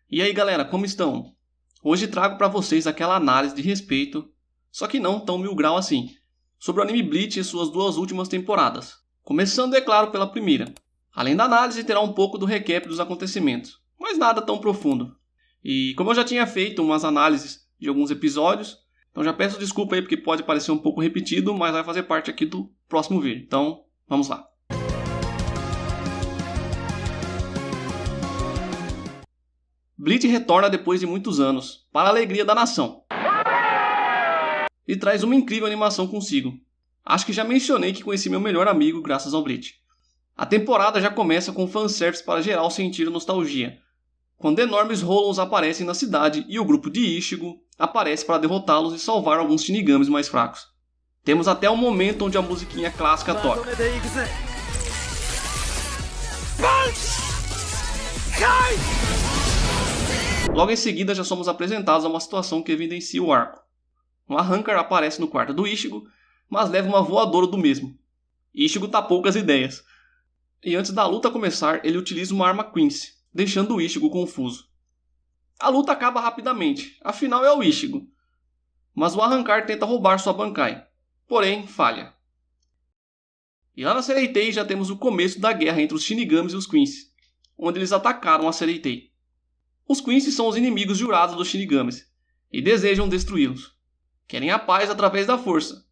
E aí galera, como estão? Hoje trago para vocês aquela análise de respeito, só que não tão mil grau assim, sobre o anime Bleach e suas duas últimas temporadas. Começando, é claro, pela primeira. Além da análise, terá um pouco do recap dos acontecimentos, mas nada tão profundo. E como eu já tinha feito umas análises de alguns episódios, então já peço desculpa aí porque pode parecer um pouco repetido, mas vai fazer parte aqui do próximo vídeo. Então, vamos lá. Bleach retorna depois de muitos anos, para a alegria da nação. E traz uma incrível animação consigo. Acho que já mencionei que conheci meu melhor amigo graças ao Bleach. A temporada já começa com fanservice para geral sentir nostalgia, quando enormes Hollows aparecem na cidade e o grupo de Ichigo aparece para derrotá-los e salvar alguns Shinigamis mais fracos. Temos até o momento onde a musiquinha clássica toca. Logo em seguida já somos apresentados a uma situação que evidencia o arco. Um Arrancar aparece no quarto do Ichigo, mas leva uma voadora do mesmo. Ichigo tá poucas ideias. E antes da luta começar, ele utiliza uma arma Quincy, deixando o Ichigo confuso. A luta acaba rapidamente, afinal é o Ichigo. Mas o Arrancar tenta roubar sua Bankai, porém falha. E lá na Sereitei já temos o começo da guerra entre os Shinigamis e os Quincy, onde eles atacaram a Sereitei. Os Quincy são os inimigos jurados dos Shinigamis, e desejam destruí-los. Querem a paz através da força,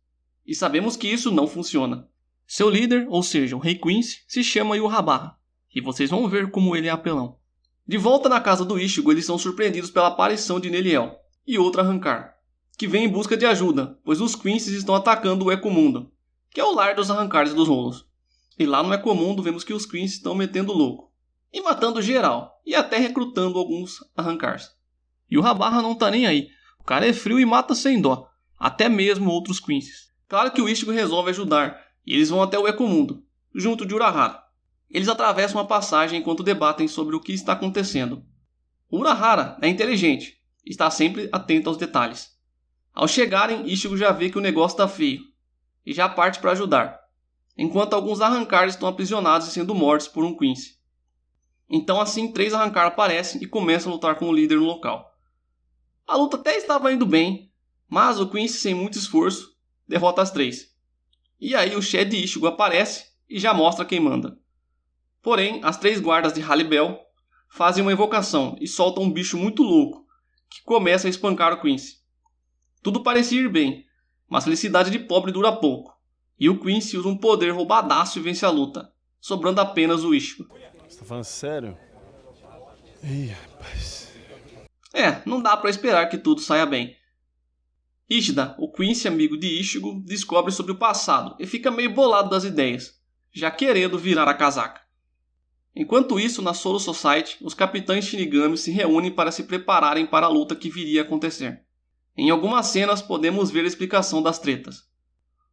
e sabemos que isso não funciona. Seu líder, ou seja, o Rei Quincy, se chama Yurrabarra, e vocês vão ver como ele é apelão. De volta na casa do Ichigo, eles são surpreendidos pela aparição de Neliel e outro Arrancar, que vem em busca de ajuda, pois os Quincy estão atacando o Ecomundo, que é o lar dos Arrancares e dos Hollows. E lá no Ecomundo vemos que os Quincy estão metendo louco, e matando geral, e até recrutando alguns Arrancars. E o Yurrabarra não tá nem aí, o cara é frio e mata sem dó, até mesmo outros Quincy. Claro que o Ichigo resolve ajudar, e eles vão até o Ecomundo, junto de Urahara. Eles atravessam a passagem enquanto debatem sobre o que está acontecendo. O Urahara é inteligente, está sempre atento aos detalhes. Ao chegarem, Ichigo já vê que o negócio está feio, e já parte para ajudar, enquanto alguns Arrancares estão aprisionados e sendo mortos por um Quincy. Então assim 3 Arrancar aparecem e começam a lutar com o líder no local. A luta até estava indo bem, mas o Quincy, sem muito esforço, derrota as 3. E aí o Shed Ichigo aparece e já mostra quem manda. Porém, as 3 guardas de Harribel fazem uma invocação e soltam um bicho muito louco, que começa a espancar o Quincy. Tudo parecia ir bem, mas felicidade de pobre dura pouco, e o Quincy usa um poder roubadaço e vence a luta, sobrando apenas o Ichigo. Você tá falando sério? Ih, rapaz. Não dá pra esperar que tudo saia bem. Ishida, o Quincy amigo de Ichigo, descobre sobre o passado e fica meio bolado das ideias, já querendo virar a casaca. Enquanto isso, na Solo Society, os capitães Shinigami se reúnem para se prepararem para a luta que viria a acontecer. Em algumas cenas podemos ver a explicação das tretas.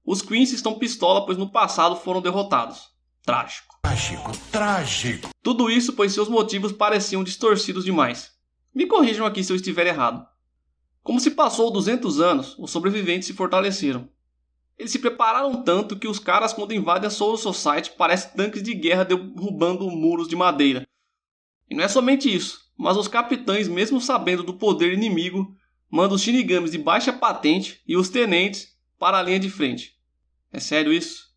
Os Quincy estão pistola pois no passado foram derrotados. Trágico. Trágico. Tudo isso pois seus motivos pareciam distorcidos demais. Me corrijam aqui se eu estiver errado. Como se passou 200 anos, os sobreviventes se fortaleceram. Eles se prepararam tanto que os caras quando invadem a Soul Society parecem tanques de guerra derrubando muros de madeira. E não é somente isso, mas os capitães, mesmo sabendo do poder inimigo, mandam os Shinigamis de baixa patente e os tenentes para a linha de frente. É sério isso?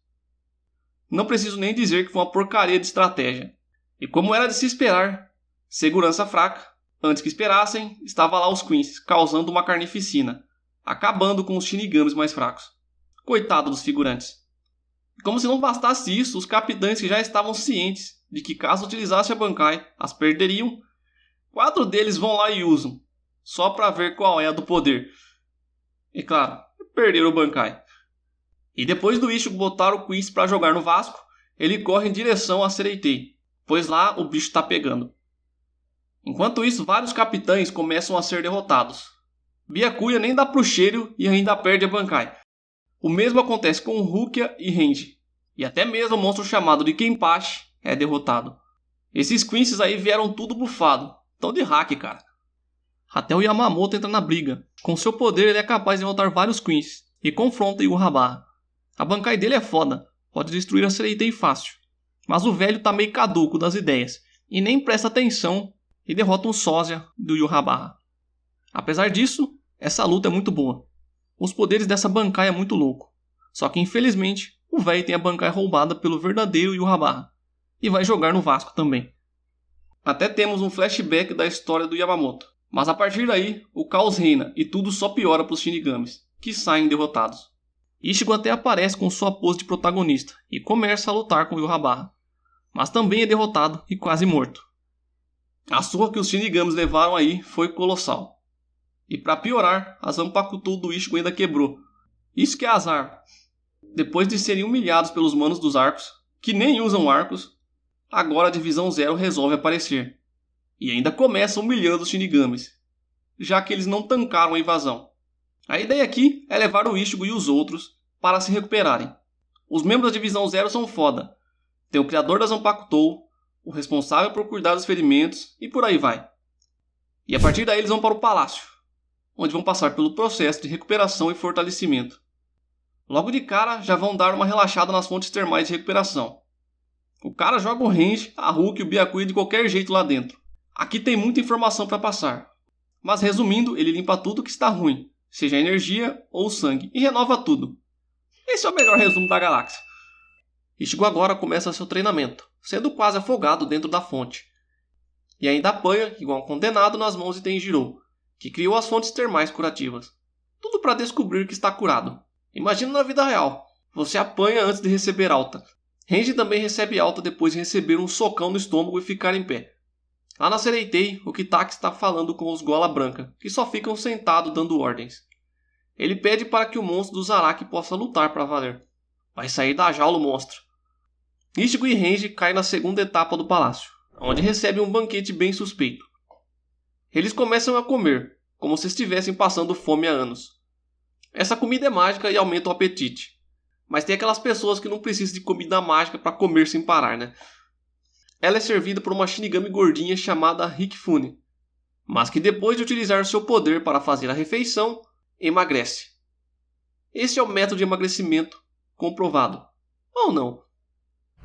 Não preciso nem dizer que foi uma porcaria de estratégia. E como era de se esperar, segurança fraca. Antes que esperassem, estava lá os Quincy, causando uma carnificina, acabando com os Shinigamis mais fracos. Coitado dos figurantes. Como se não bastasse isso, os capitães que já estavam cientes de que caso utilizassem a Bankai, as perderiam, 4 deles vão lá e usam, só para ver qual é a do poder. E claro, perderam o Bankai. E depois do Ichigo botar o Quincy para jogar no Vasco, ele corre em direção a Sereitei, pois lá o bicho está pegando. Enquanto isso, vários capitães começam a ser derrotados. Byakuya nem dá pro cheiro e ainda perde a Bankai. O mesmo acontece com Rukia e Renji. E até mesmo o monstro chamado de Kenpachi é derrotado. Esses Quincy's aí vieram tudo bufado. Tão de hack, cara. Até o Yamamoto entra na briga. Com seu poder ele é capaz de derrotar vários Quincy's e confronta Yurrabarra. A Bankai dele é foda. Pode destruir a Sereitei fácil. Mas o velho tá meio caduco das ideias. E nem presta atenção e derrota um sósia do Yurrabarra. Apesar disso, essa luta é muito boa. Os poderes dessa Bankai é muito louco. Só que infelizmente, o velho tem a Bankai roubada pelo verdadeiro Yurrabarra. E vai jogar no Vasco também. Até temos um flashback da história do Yamamoto. Mas a partir daí, o caos reina e tudo só piora para os Shinigamis, que saem derrotados. Ichigo até aparece com sua pose de protagonista e começa a lutar com o Yurrabarra. Mas também é derrotado e quase morto. A surra que os Shinigamis levaram aí foi colossal. E para piorar, a Zanpakuto do Ichigo ainda quebrou. Isso que é azar. Depois de serem humilhados pelos manos dos arcos, que nem usam arcos, agora a Divisão Zero resolve aparecer. E ainda começa humilhando os Shinigamis, já que eles não tancaram a invasão. A ideia aqui é levar o Ichigo e os outros para se recuperarem. Os membros da Divisão Zero são foda. Tem o criador da Zanpakuto, o responsável por cuidar dos ferimentos e por aí vai. E a partir daí eles vão para o palácio, onde vão passar pelo processo de recuperação e fortalecimento. Logo de cara já vão dar uma relaxada nas fontes termais de recuperação. O cara joga o Renji, a Hulk e o Byakuya de qualquer jeito lá dentro. Aqui tem muita informação para passar. Mas resumindo, ele limpa tudo que está ruim, seja a energia ou o sangue, e renova tudo. Esse é o melhor resumo da galáxia. Ichigo agora começa seu treinamento, sendo quase afogado dentro da fonte. E ainda apanha, igual um condenado, nas mãos de Tenjiro, que criou as fontes termais curativas. Tudo para descobrir que está curado. Imagina na vida real. Você apanha antes de receber alta. Renji também recebe alta depois de receber um socão no estômago e ficar em pé. Lá na Sereitei, o Kitaki está falando com os Gola Branca, que só ficam sentados dando ordens. Ele pede para que o monstro do Zaraki possa lutar para valer. Vai sair da jaula o monstro. Ichigo e Renji caem na segunda etapa do palácio, onde recebem um banquete bem suspeito. Eles começam a comer, como se estivessem passando fome há anos. Essa comida é mágica e aumenta o apetite. Mas tem aquelas pessoas que não precisam de comida mágica para comer sem parar, né? Ela é servida por uma Shinigami gordinha chamada Hikifune, mas que depois de utilizar seu poder para fazer a refeição, emagrece. Esse é o método de emagrecimento comprovado. Ou não.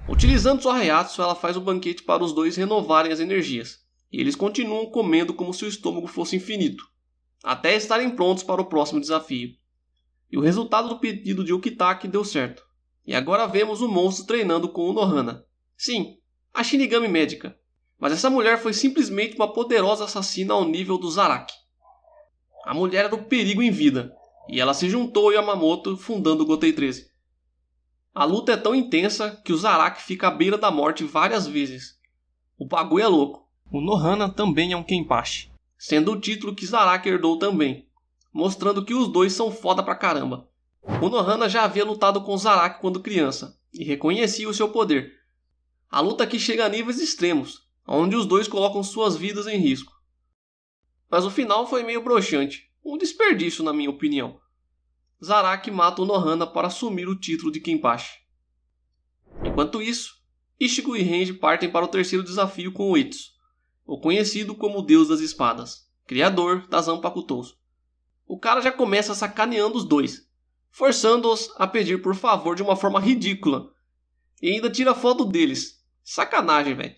Utilizando sua Reiatsu, ela faz o banquete para os dois renovarem as energias, e eles continuam comendo como se o estômago fosse infinito, até estarem prontos para o próximo desafio. E o resultado do pedido de Ukitake deu certo. E agora vemos o monstro treinando com o Nohana. Sim, a Shinigami médica. Mas essa mulher foi simplesmente uma poderosa assassina ao nível do Zaraki. A mulher era o perigo em vida, e ela se juntou ao Yamamoto fundando o Gotei 13. A luta é tão intensa que o Zaraki fica à beira da morte várias vezes. O bagulho é louco. O Nohana também é um Kenpachi, sendo o título que Zaraki herdou também, mostrando que os dois são foda pra caramba. O Nohana já havia lutado com o Zaraki quando criança, e reconhecia o seu poder. A luta aqui chega a níveis extremos, onde os dois colocam suas vidas em risco. Mas o final foi meio broxante, um desperdício na minha opinião. Zaraki mata o Nohana para assumir o título de Kenpachi. Enquanto isso, Ichigo e Renji partem para o terceiro desafio com o Uetsu, o conhecido como o Deus das Espadas, criador das Zanpakutos. O cara já começa sacaneando os dois, forçando-os a pedir por favor de uma forma ridícula, e ainda tira foto deles. Sacanagem, velho.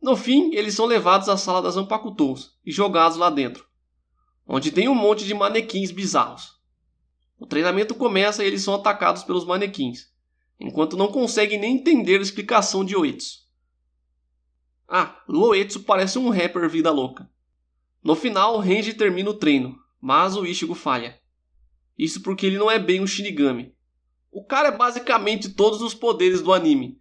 No fim, eles são levados à sala das Zanpakutos e jogados lá dentro, onde tem um monte de manequins bizarros. O treinamento começa e eles são atacados pelos manequins, enquanto não conseguem nem entender a explicação de Uetsu. O Uetsu parece um rapper vida louca. No final, Renji termina o treino, mas o Ichigo falha. Isso porque ele não é bem um Shinigami. O cara é basicamente todos os poderes do anime.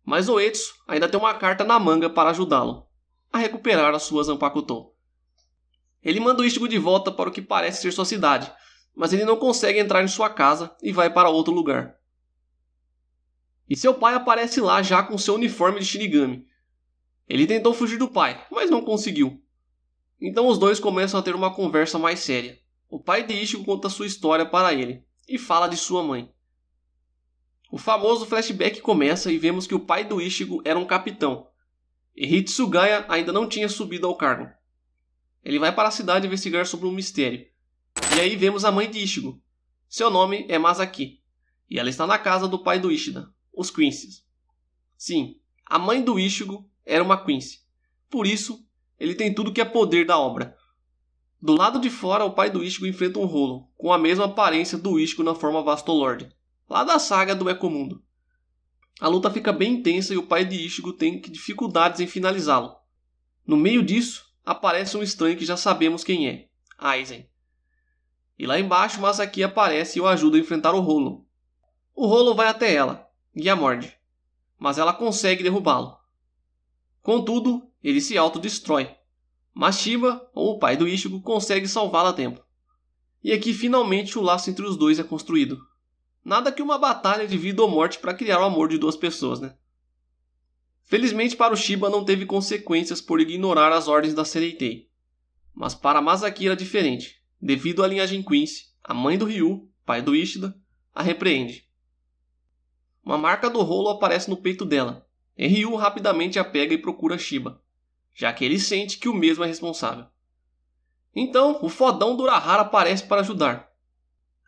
Mas o Uetsu ainda tem uma carta na manga para ajudá-lo a recuperar a sua Zanpakuto. Ele manda o Ichigo de volta para o que parece ser sua cidade, mas ele não consegue entrar em sua casa e vai para outro lugar. E seu pai aparece lá já com seu uniforme de Shinigami. Ele tentou fugir do pai, mas não conseguiu. Então os dois começam a ter uma conversa mais séria. O pai de Ichigo conta sua história para ele e fala de sua mãe. O famoso flashback começa e vemos que o pai do Ichigo era um capitão, e Hitsugaya ainda não tinha subido ao cargo. Ele vai para a cidade investigar sobre um mistério. E aí vemos a mãe de Ichigo. Seu nome é Masaki, e ela está na casa do pai do Ishida, os Quincy's. Sim, a mãe do Ichigo era uma Quincy. Por isso, ele tem tudo que é poder da obra. Do lado de fora, o pai do Ichigo enfrenta um Hollow, com a mesma aparência do Ichigo na forma Vastolord, lá da saga do Ecomundo. A luta fica bem intensa e o pai de Ichigo tem dificuldades em finalizá-lo. No meio disso, aparece um estranho que já sabemos quem é, Aizen. E lá embaixo, Masaki aparece e o ajuda a enfrentar o Hollow. O Hollow vai até ela e a morde, mas ela consegue derrubá-lo. Contudo, ele se autodestrói, mas Shiba, ou o pai do Ichigo, consegue salvá-la a tempo. E aqui finalmente o laço entre os dois é construído. Nada que uma batalha de vida ou morte para criar o amor de duas pessoas, né? Felizmente para o Shiba não teve consequências por ignorar as ordens da Sereitei. Mas para Masaki era diferente, devido à linhagem Quincy, a mãe do Ryu, pai do Ishida, a repreende. Uma marca do Hollow aparece no peito dela, e Ryu rapidamente a pega e procura Shiba, já que ele sente que o mesmo é responsável. Então, o fodão do Urahara aparece para ajudar,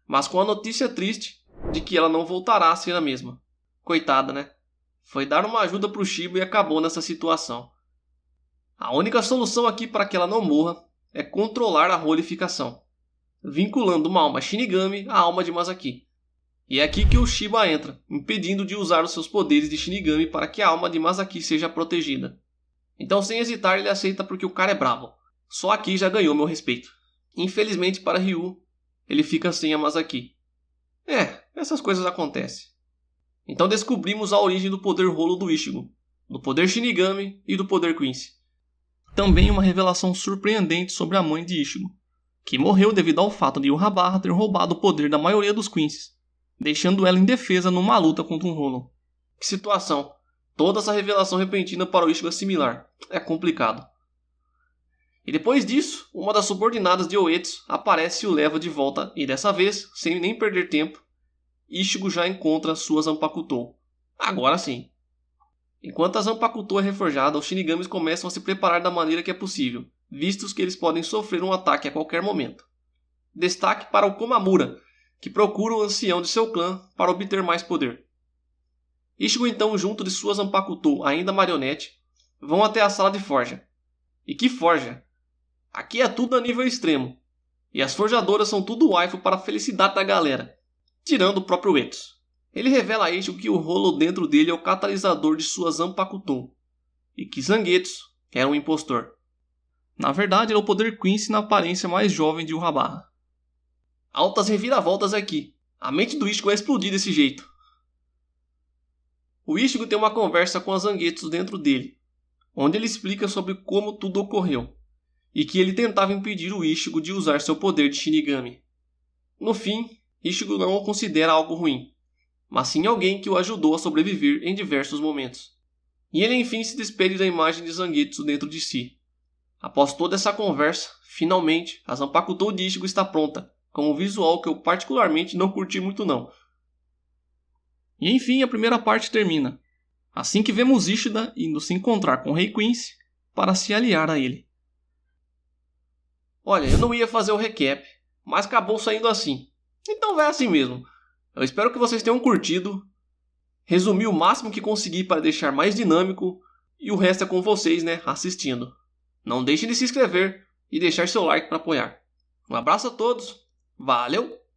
mas com a notícia triste de que ela não voltará a ser a mesma. Coitada, né? Foi dar uma ajuda para o Shiba e acabou nessa situação. A única solução aqui para que ela não morra é controlar a rolificação, vinculando uma alma Shinigami à alma de Masaki. E é aqui que o Shiba entra, impedindo de usar os seus poderes de Shinigami para que a alma de Masaki seja protegida. Então, sem hesitar, ele aceita porque o cara é bravo. Só aqui já ganhou meu respeito. Infelizmente para Ryu, ele fica sem a Masaki. Essas coisas acontecem. Então descobrimos a origem do poder Hollow do Ichigo, do poder Shinigami e do poder Quincy. Também uma revelação surpreendente sobre a mãe de Ichigo, que morreu devido ao fato de Yhwach ter roubado o poder da maioria dos Quincy's, deixando ela indefesa numa luta contra um Hollow. Que situação! Toda essa revelação repentina para o Ichigo é similar. É complicado. E depois disso, uma das subordinadas de Oetsu aparece e o leva de volta e dessa vez, sem nem perder tempo, Ichigo já encontra sua Zanpakuto. Agora sim. Enquanto a Zanpakuto é reforjada, os Shinigamis começam a se preparar da maneira que é possível, vistos que eles podem sofrer um ataque a qualquer momento. Destaque para o Komamura, que procura o ancião de seu clã para obter mais poder. Ichigo então, junto de sua Zanpakuto, ainda marionete, vão até a sala de forja. E que forja! Aqui é tudo a nível extremo, e as forjadoras são tudo waifu para a felicidade da galera, tirando o próprio Etsu. Ele revela a Ichigo que o Hollow dentro dele é o catalisador de sua Zanpakuto, e que Zangetsu era um impostor. Na verdade, era o poder Quincy na aparência mais jovem de Yhwach. Altas reviravoltas aqui. A mente do Ichigo vai explodir desse jeito. O Ichigo tem uma conversa com a Zangetsu dentro dele, onde ele explica sobre como tudo ocorreu, e que ele tentava impedir o Ichigo de usar seu poder de Shinigami. No fim, Ichigo não o considera algo ruim, mas sim alguém que o ajudou a sobreviver em diversos momentos. E ele enfim se despede da imagem de Zangetsu dentro de si. Após toda essa conversa, finalmente a Zanpakuto de Ichigo está pronta, com um visual que eu particularmente não curti muito não. E enfim a primeira parte termina, assim que vemos Ishida indo se encontrar com o Rei Quincy para se aliar a ele. Olha, eu não ia fazer o recap, mas acabou saindo assim. Então vai assim mesmo. Eu espero que vocês tenham curtido. Resumi o máximo que consegui para deixar mais dinâmico. E o resto é com vocês, né, assistindo. Não deixem de se inscrever e deixar seu like para apoiar. Um abraço a todos. Valeu!